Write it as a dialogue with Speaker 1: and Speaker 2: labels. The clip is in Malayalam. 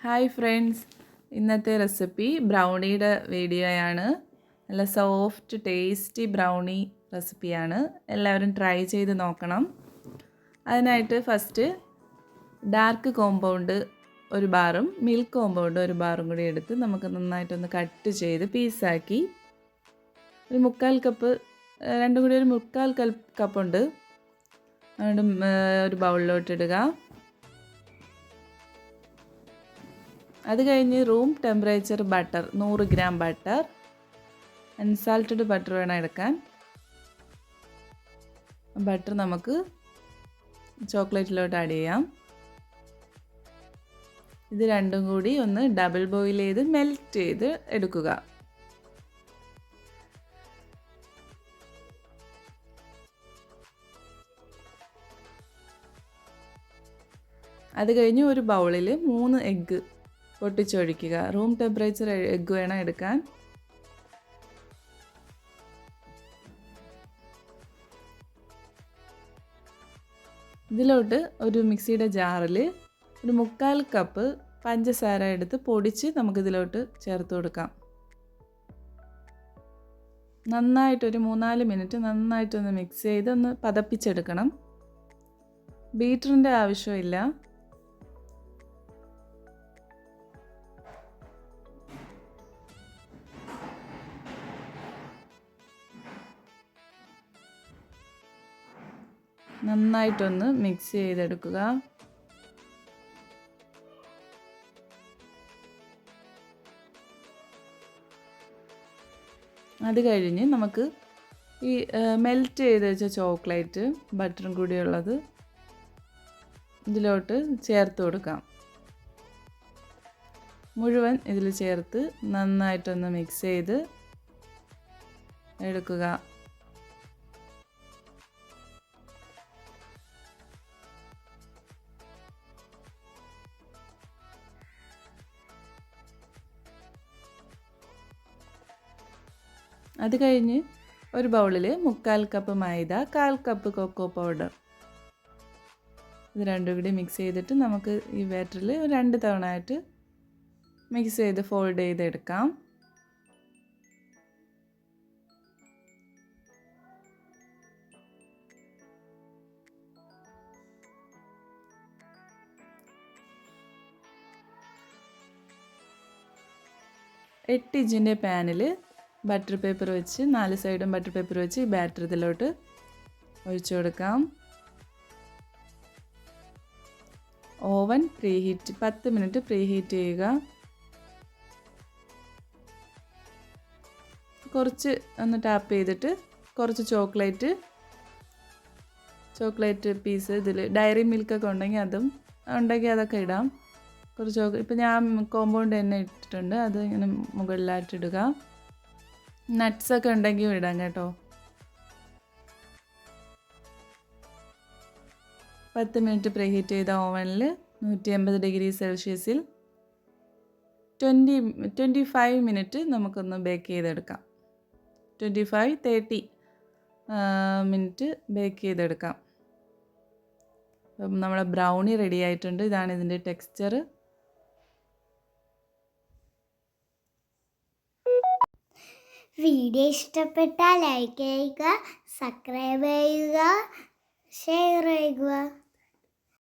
Speaker 1: ഹായ് ഫ്രണ്ട്സ്, ഇന്നത്തെ റെസിപ്പി ബ്രൗണിയുടെ വീഡിയോയാണ്. നല്ല സോഫ്റ്റ് ടേസ്റ്റി ബ്രൗണി റെസിപ്പിയാണ്. എല്ലാവരും ട്രൈ ചെയ്ത് നോക്കണം. അതിനായിട്ട് ഫസ്റ്റ് ഡാർക്ക് കോമ്പൗണ്ട് ഒരു ബാറും മിൽക്ക് കോമ്പൗണ്ട് ഒരു ബാറും കൂടി എടുത്ത് നമുക്ക് നന്നായിട്ടൊന്ന് കട്ട് ചെയ്ത് പീസാക്കി ഒരു 1/4 കപ്പ്, രണ്ടും കൂടി ഒരു 1/4 കപ്പുണ്ട്. അതുകൊണ്ട് ഒരു ബൗളിലോട്ട് ഇടുക. അത് കഴിഞ്ഞ് room temperature butter 100 gram butter, unsalted butter വേണം എടുക്കാൻ. ബട്ടർ നമുക്ക് ചോക്ലേറ്റിലോട്ട് ആഡ് ചെയ്യാം. ഇത് രണ്ടും കൂടി ഒന്ന് ഡബിൾ ബോയിൽ ചെയ്ത് മെൽറ്റ് ചെയ്ത് എടുക്കുക. അത് കഴിഞ്ഞ് ഒരു ബൗളിൽ 3 എഗ്ഗ് പൊട്ടിച്ചൊഴിക്കുക. റൂം ടെമ്പറേച്ചർ എഗ്ഗ് വേണം എടുക്കാൻ. ഇതിലോട്ട് ഒരു മിക്സിയുടെ ജാറിൽ ഒരു 1/4 കപ്പ് പഞ്ചസാര എടുത്ത് പൊടിച്ച് നമുക്കിതിലോട്ട് ചേർത്ത് കൊടുക്കാം. നന്നായിട്ടൊരു 3-4 മിനിറ്റ് നന്നായിട്ടൊന്ന് മിക്സ് ചെയ്ത് ഒന്ന് പതപ്പിച്ചെടുക്കണം. ബീറ്ററിൻ്റെ ആവശ്യമില്ല. നന്നായിട്ടൊന്ന് മിക്സ് ചെയ്തെടുക്കുക. അത് കഴിഞ്ഞ് നമുക്ക് ഈ മെൽറ്റ് ചെയ്ത് വെച്ച ചോക്ലേറ്റ് ബട്ടറും കൂടിയുള്ളത് ഇതിലോട്ട് ചേർത്ത് കൊടുക്കാം. മുഴുവൻ ഇതിൽ ചേർത്ത് നന്നായിട്ടൊന്ന് മിക്സ് ചെയ്ത് എടുക്കുക. അത് കഴിഞ്ഞ് ഒരു ബൗളിൽ 1/4 കപ്പ് മൈദ, 1/4 കപ്പ് കൊക്കോ പൗഡർ, ഇത് രണ്ടും കൂടി മിക്സ് ചെയ്തിട്ട് നമുക്ക് ഈ ബാറ്ററിൽ 2 തവണ ആയിട്ട് മിക്സ് ചെയ്ത് ഫോൾഡ് ചെയ്തെടുക്കാം. എട്ട് ഇഞ്ചിൻ്റെ പാനിൽ ബട്ടർ പേപ്പർ വെച്ച് 4 സൈഡും ബട്ടർ പേപ്പർ വെച്ച് ഈ ബാറ്റർ ഇതിലോട്ട് ഒഴിച്ചു കൊടുക്കാം. ഓവൻ പ്രീഹീറ്റ് 10 മിനിറ്റ് പ്രീഹീറ്റ് ചെയ്യുക. കുറച്ച് ഒന്ന് ടാപ്പ് ചെയ്തിട്ട് കുറച്ച് ചോക്ലേറ്റ് പീസ് ഇതിൽ ഡയറി മിൽക്കൊക്കെ ഉണ്ടെങ്കിൽ അതൊക്കെ ഇടാം. കുറച്ച് ഇപ്പം ഞാൻ കോമ്പൗണ്ട് തന്നെ ഇട്ടിട്ടുണ്ട്. അത് ഇങ്ങനെ മുകളിലായിട്ടിടുക. നട്ട്സൊക്കെ ഉണ്ടെങ്കിൽ ഇടാം കേട്ടോ. 10 മിനിറ്റ് പ്രീഹീറ്റ് ചെയ്ത ഓവനിൽ 180 ഡിഗ്രി സെൽഷ്യസിൽ 25 മിനിറ്റ് നമുക്കൊന്ന് ബേക്ക് ചെയ്തെടുക്കാം. 25-30 മിനിറ്റ് ബേക്ക് ചെയ്തെടുക്കാം. അപ്പം നമ്മുടെ ബ്രൗണി റെഡി ആയിട്ടുണ്ട്. ഇതാണ് ഇതിൻ്റെ ടെക്സ്ചർ.
Speaker 2: വീഡിയോ ഇഷ്ടപ്പെട്ടാൽ ലൈക്ക് ചെയ്യുക, സബ്സ്ക്രൈബ് ചെയ്യുക, ഷെയർ ചെയ്യുക.